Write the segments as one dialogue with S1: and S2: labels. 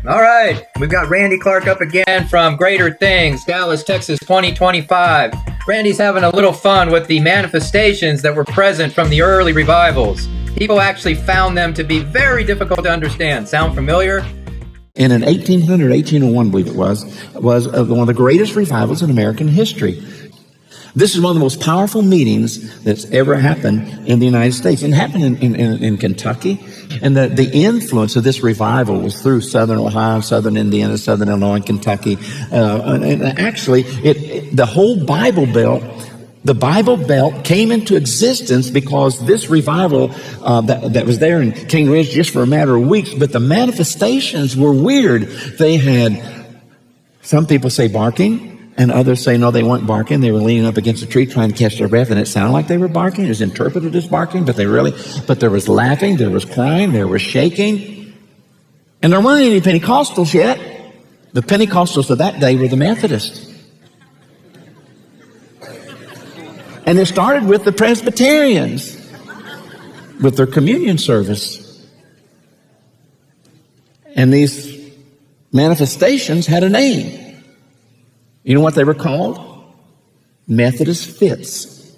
S1: All right, we've got Randy Clark up again from Greater Things, Dallas, Texas 2025. Randy's having a little fun with the manifestations that were present from the early revivals. People actually found them to be very difficult to understand. Sound familiar?
S2: In 1800, 1801, I believe it was one of the greatest revivals in American history. This is one of the most powerful meetings that's ever happened in the United States. It happened in Kentucky. And the influence of this revival was through southern Ohio, southern Indiana, southern Illinois, and Kentucky. And actually, the whole Bible Belt, the Bible Belt came into existence because this revival that was there in Cane Ridge just for a matter of weeks, but the manifestations were weird. They had, some people say barking, and others say, no, they weren't barking. They were leaning up against a tree trying to catch their breath, and it sounded like they were barking. It was interpreted as barking, but there was laughing, there was crying, there was shaking. And there weren't any Pentecostals yet. The Pentecostals of that day were the Methodists. And it started with the Presbyterians, with their communion service. And these manifestations had a name. You know what they were called? Methodist fits.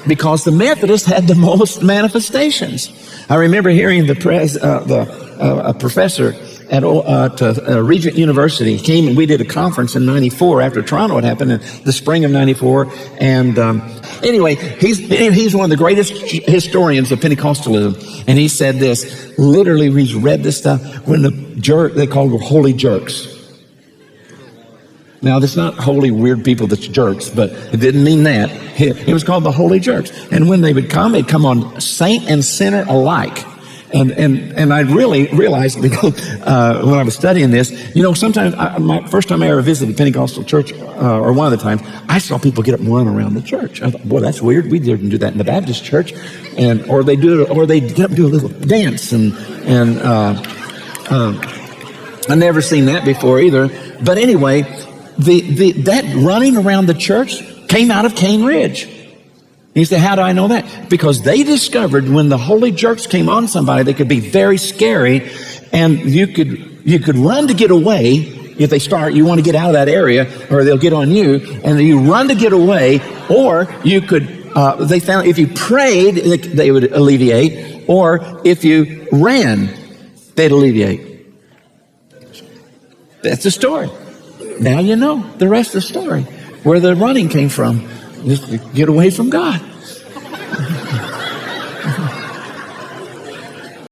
S2: Because the Methodists had the most manifestations. I remember hearing a professor at Regent University came, and we did a conference in '94 after Toronto had happened in the spring of '94. And anyway, he's one of the greatest historians of Pentecostalism, and he said this. Literally, he's read this stuff when they called them holy jerks. Now, that's not holy weird people that's jerks, but it didn't mean that. It was called the holy jerks. And when they would come, they'd come on saint and sinner alike. And I really realized, because when I was studying this, sometimes first time I ever visited a Pentecostal church, or one of the times, I saw people get up and run around the church. I thought, boy, that's weird. We didn't do that in the Baptist church. Or they get up and do a little dance. I've never seen that before either. But anyway, that running around the church came out of Cane Ridge. You say, how do I know that? Because they discovered when the holy jerks came on somebody, they could be very scary, and you could run to get away. If they start, you want to get out of that area, or they'll get on you, and you run to get away, or you could, they found if you prayed, they would alleviate, or if you ran, they'd alleviate. That's the story. Now you know the rest of the story, where the running came from. Just to get away from God.